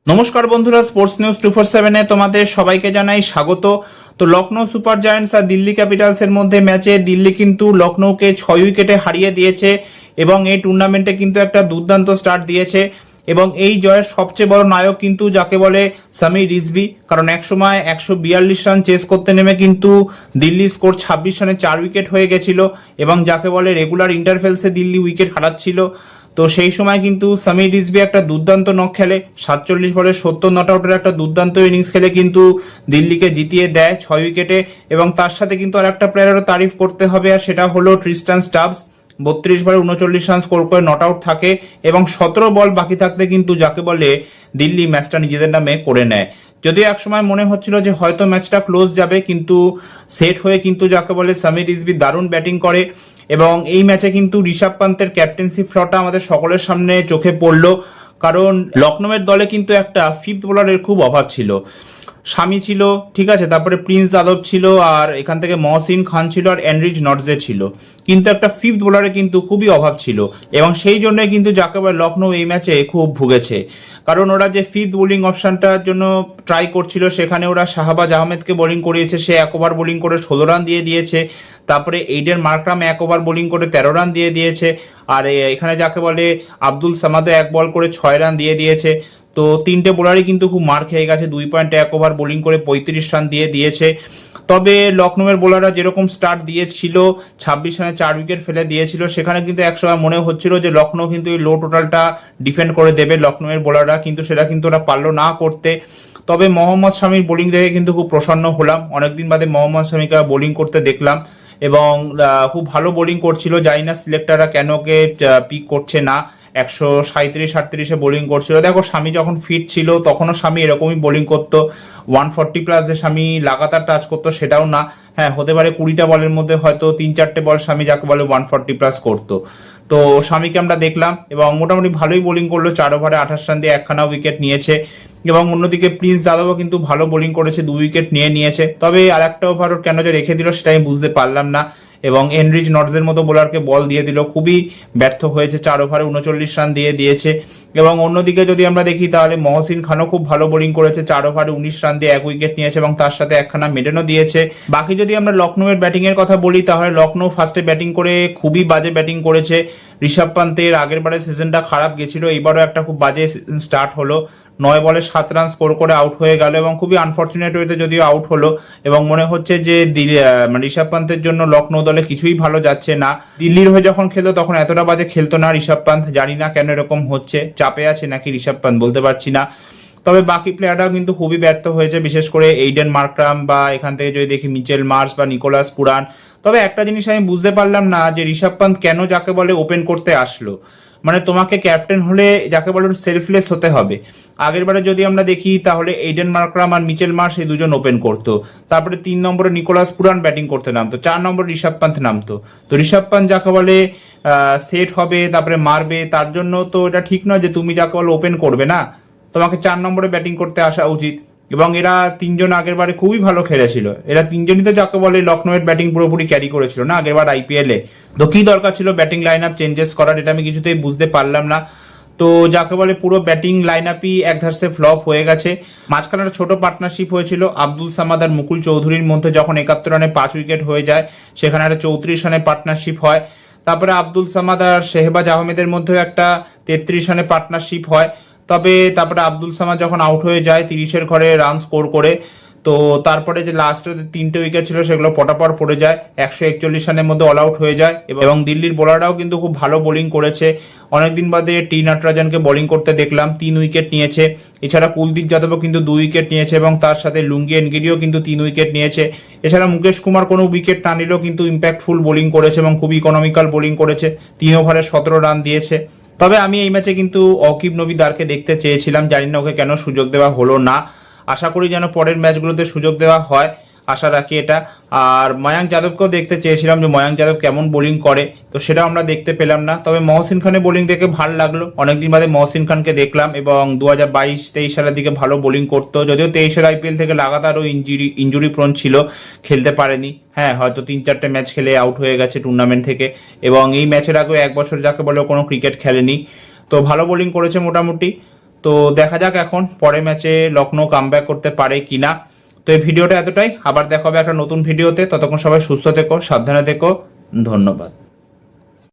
নমস্কার বন্ধুরা, sports news 247-এ তোমাদের সবাইকে জানাই স্বাগত। তো লখনৌ সুপার জায়ান্টস আর দিল্লি ক্যাপিটালসের মধ্যে ম্যাচে দিল্লি কিন্তু লখনৌকে 6 উইকেটে হারিয়ে দিয়েছে এবং এই টুর্নামেন্টে কিন্তু একটা দুর্দান্ত স্টার্ট দিয়েছে। এবং এই জয়ের সবচেয়ে বড় নায়ক কিন্তু যাকে বলে সামির রিজভি, কারণ একসময় 142 রান চেস করতে নেমে কিন্তু দিল্লি স্কোর 26 রানে 4 উইকেট হয়ে গেছিল এবং যাকে বলে রেগুলার ইন্টারভেলসে দিল্লি উইকেট হারাচ্ছিল। তো সেই সময় কিন্তু সামির রিজভি একটা দুর্দান্ত নক খেলে, 47 বলে 70 নট আউটের একটা দুর্দান্ত ইনিংস খেলে কিন্তু দিল্লিকে জিতিয়ে দেয় 6 উইকেটে। এবং তার সাথে কিন্তু আর একটা প্লেয়ারেরও তারিফ করতে হবে, আর সেটা হলো ট্রিস্টান স্টাবস। 32 বলে 39 রান স্কোর করে নট আউট থাকে এবং 17 বল বাকি থাকতে কিন্তু যাকে বলে দিল্লি ম্যাচটা নিজেদের নামে করে নেয়। যদিও একসময় মনে হচ্ছিল যে হয়তো ম্যাচটা ক্লোজ যাবে, কিন্তু সেট হয়ে কিন্তু যাকে বলে সামির রিজভি দারুণ ব্যাটিং করে এবং এই ম্যাচে কিন্তু ঋষভ পান্তের ক্যাপ্টেন্সি ফ্লটা আমাদের সকলের সামনে চোখে পড়লো, কারণ লখনৌয়ের দলে কিন্তু একটা ফিফথ বোলারের খুব অভাব ছিল। শামি ছিল, ঠিক আছে, তারপরে প্রিন্স যাদব ছিল, আর এখান থেকে মহসিন খান ছিল, আর এনরিচ নটজে ছিল, কিন্তু একটা ফিফথ বোলারে কিন্তু খুবই অভাব ছিল এবং সেই জন্য কিন্তু যাকে বলে লখনৌ এই ম্যাচে খুব ভুগেছে। কারণ ওরা যে ফিফথ বোলিং অপশনটার জন্য ট্রাই করছিল সেখানে ওরা শাহবাজ আহমেদকে বোলিং করিয়েছে, সে 1 ওভার বোলিং করে 16 রান দিয়ে দিয়েছে। তারপরে এইডেন মার্করাম 1 ওভার বোলিং করে 13 রান দিয়ে দিয়েছে, আর এখানে যাকে বলে আব্দুল সামাদও 1 বল করে 6 রান দিয়ে দিয়েছে। তো তিনটে বোলারই কিন্তু খুব মার খেয়ে গেছে, 2.1 ওভার বোলিং করে 35 রান দিয়ে দিয়েছে। তবে লখনৌয়ের বোলাররা যেরকম স্টার্ট দিয়েছিল, 26 রানে 4 উইকেট ফেলে দিয়েছিল, সেখানে কিন্তু একসময় মনে হচ্ছিল যে লখনৌ কিন্তু এই লো টোটালটা ডিফেন্ড করে দেবে লখনৌয়ের বোলাররা, কিন্তু সেটা কিন্তু ওরা পারলো না করতে। তবে মোহাম্মদ শামির বোলিং দেখে কিন্তু খুব প্রসন্ন হলাম, অনেকদিন বাদে মোহাম্মদ শামিকে বোলিং করতে দেখলাম এবং খুব ভালো বোলিং করছিল। জানি না সিলেক্টররা কেন ওকে পিক করছে না, 137-38-এ বোলিং করছিল। দেখো স্বামী যখন ফিট ছিল তখনও স্বামী এরকমই বোলিং করতো, 140 প্লাস যে স্বামী লাগাতার টাচ করতো সেটাও না। হ্যাঁ, হতে পারে 20টা বলের মধ্যে হয়তো 3-4টে বল স্বামী যাকে বলে 140 প্লাস করতো। তো স্বামীকে আমরা দেখলাম এবং মোটামুটি ভালোই বোলিং করলো, 4 ওভারে 28 রান দিয়ে 1খানা উইকেট নিয়েছে। এবং অন্যদিকে প্রিন্স যাদবও কিন্তু ভালো বোলিং করেছে, 2 উইকেট নিয়েছে। তবে আর একটা ওভার কেন যে রেখে দিল সেটা আমি বুঝতে পারলাম না এবং এনরিচ নটজের মতো বোলারকে বল দিয়ে দিল, খুবই ব্যর্থ হয়েছে, 4 ওভারে 39 রান দিয়ে দিয়েছে। এবং অন্যদিকে যদি আমরা দেখি তাহলে মহসিন খানও খুব ভালো বোলিং করেছে, 4 ওভারে 19 রান দিয়ে 1 উইকেট নিয়েছে এবং তার সাথে 1খানা মেডেনও দিয়েছে। বাকি যদি আমরা লখনৌয়ের ব্যাটিং এর কথা বলি তাহলে লখনৌ ফার্স্টে ব্যাটিং করে খুবই বাজে ব্যাটিং করেছে। ঋষভ পান্তের আগের বারের সিজনটা খারাপ গেছিল, এইবারও একটা খুব বাজে স্টার্ট হলো, 9 বলে 7 রান স্কোর করে আউট হয়ে গেল এবং খুবই আনফর্চুনেট ওয়েতে যদিও আউট হলো। এবং মনে হচ্ছে যে ঋষভ পান্তের জন্য লখনৌ দলে কিছুই ভালো যাচ্ছে না। দিল্লির হয়ে যখন খেলতো তখন এতটা বাজে খেলতো না ঋষভ পান্ত, জানি না কেন এরকম হচ্ছে, চাপে আছে নাকি ঋষভ পান্ত বলতে পারছি না। তবে বাকি প্লেয়াররাও কিন্তু খুবই ব্যর্থ হয়েছে, বিশেষ করে এইডেন মার্করাম বা এখান থেকে যদি দেখি মিচেল মার্স বা নিকোলাস পুরান। তবে একটা জিনিস আমি বুঝতে পারলাম না যে ঋষভ পান্ত কেন যাকে বলে ওপেন করতে আসলো, মানে তোমাকে ক্যাপ্টেন হলে যাকে বলে সেলফলেস হতে হবে। আগের বারে যদি আমরা দেখি তাহলে এইডেন মার্করাম আর মিচেল মার্স এই দুজন ওপেন করতো, তারপরে 3 নম্বরে নিকোলাস পুরান ব্যাটিং করতে নামতো, 4 নম্বরে ঋষভ পান্ত নামতো। তো ঋষভ পান্ত যাকে বলে সেট হবে তারপরে মারবে, তার জন্য তো এটা ঠিক নয় যে তুমি যাকে বলে ওপেন করবে না, তোমাকে 4 নম্বরে ব্যাটিং করতে আসা উচিত। এবং এরা 3জন আগের বারে খুবই ভালো খেলেছিল, এরা 3জনই তো যাকে বলে লখনৌয়ের ব্যাটিং পুরোপুরি ক্যারি করেছিল না আগের বার আইপিএলে। তো কি দরকার ছিল ব্যাটিং লাইন আপ চেঞ্জেস করার, এটা আমি কিছুতেই বুঝতে পারলাম না। তো যাকে বলে পুরো ব্যাটিং লাইন আপই একধারসে ফ্লপ হয়ে গেছে। মাঝখানে একটা ছোট পার্টনারশিপ হয়েছিল আব্দুল সামাদ আর মুকুল চৌধুরীর মধ্যে, যখন 71 রানে 5 উইকেট হয়ে যায় সেখানে একটা 34 রানের পার্টনারশিপ হয়। তারপরে আব্দুল সামাদ আর শেহবাজ আহমেদের মধ্যেও একটা 33 রানে পার্টনারশিপ হয়। তবে তারপরে আব্দুল সামাদ যখন আউট হয়ে যায় 30-এর ঘরে রান স্কোর করে, তো তারপরে যে লাস্টে 3টে উইকেট ছিল সেগুলো পটাপট পড়ে যায়, 141 রানের মধ্যে অল আউট হয়ে যায়। এবং দিল্লির বোলাররাও কিন্তু খুব ভালো বোলিং করেছে, অনেকদিন বাদে টি নটরাজনকে বোলিং করতে দেখলাম, 3 উইকেট নিয়েছে। এছাড়া কুলদীপ যাদবও কিন্তু 2 উইকেট নিয়েছে এবং তার সাথে লুঙ্গি এনগিরিও কিন্তু 3 উইকেট নিয়েছে। এছাড়া মুকেশ কুমার কোনো উইকেট না নিলেও কিন্তু ইম্প্যাক্টফুল বোলিং করেছে এবং খুব ইকোনমিক্যাল বোলিং করেছে, 3 ওভারে 17 রান দিয়েছে। তবে আমি এই ম্যাচে কিন্তু অকিব নবিদারকে দেখতে চেয়েছিলাম, জানি না ওকে কেন সুযোগ দেওয়া হলো না। আশা করি যেন পরের ম্যাচগুলোতে সুযোগ দেওয়া হয়, আশা রাখি এটা। আর ময়াঙ্ক যাদবকেও দেখতে চেয়েছিলাম যে ময়াঙ্ক যাদব কেমন বোলিং করে, তো সেটা আমরা দেখতে পেলাম না। তবে মহসিন খানের বোলিং দেখে ভালো লাগলো, অনেকদিন বাদে মহসিন খানকে দেখলাম এবং 2022-23 সালের দিকে ভালো বোলিং করতো, যদিও 23-এর আইপিএল থেকে লাগাতার ইঞ্জুরি প্রোন ছিল, খেলতে পারেনি। হ্যাঁ, হয়তো 3-4টে ম্যাচ খেলে আউট হয়ে গেছে টুর্নামেন্ট থেকে এবং এই ম্যাচের আগেও 1 বছর যাকে বলে কোনো ক্রিকেট খেলেনি। তো ভালো বোলিং করেছে মোটামুটি। তো দেখা যাক এখন পরের ম্যাচে লখনৌ কামব্যাক করতে পারে কিনা। তো এই ভিডিওটা এতটাই, আবার দেখা হবে একটা নতুন ভিডিওতে। ততক্ষণ সবাই সুস্থ থেকো, সাবধানে থেকো, ধন্যবাদ।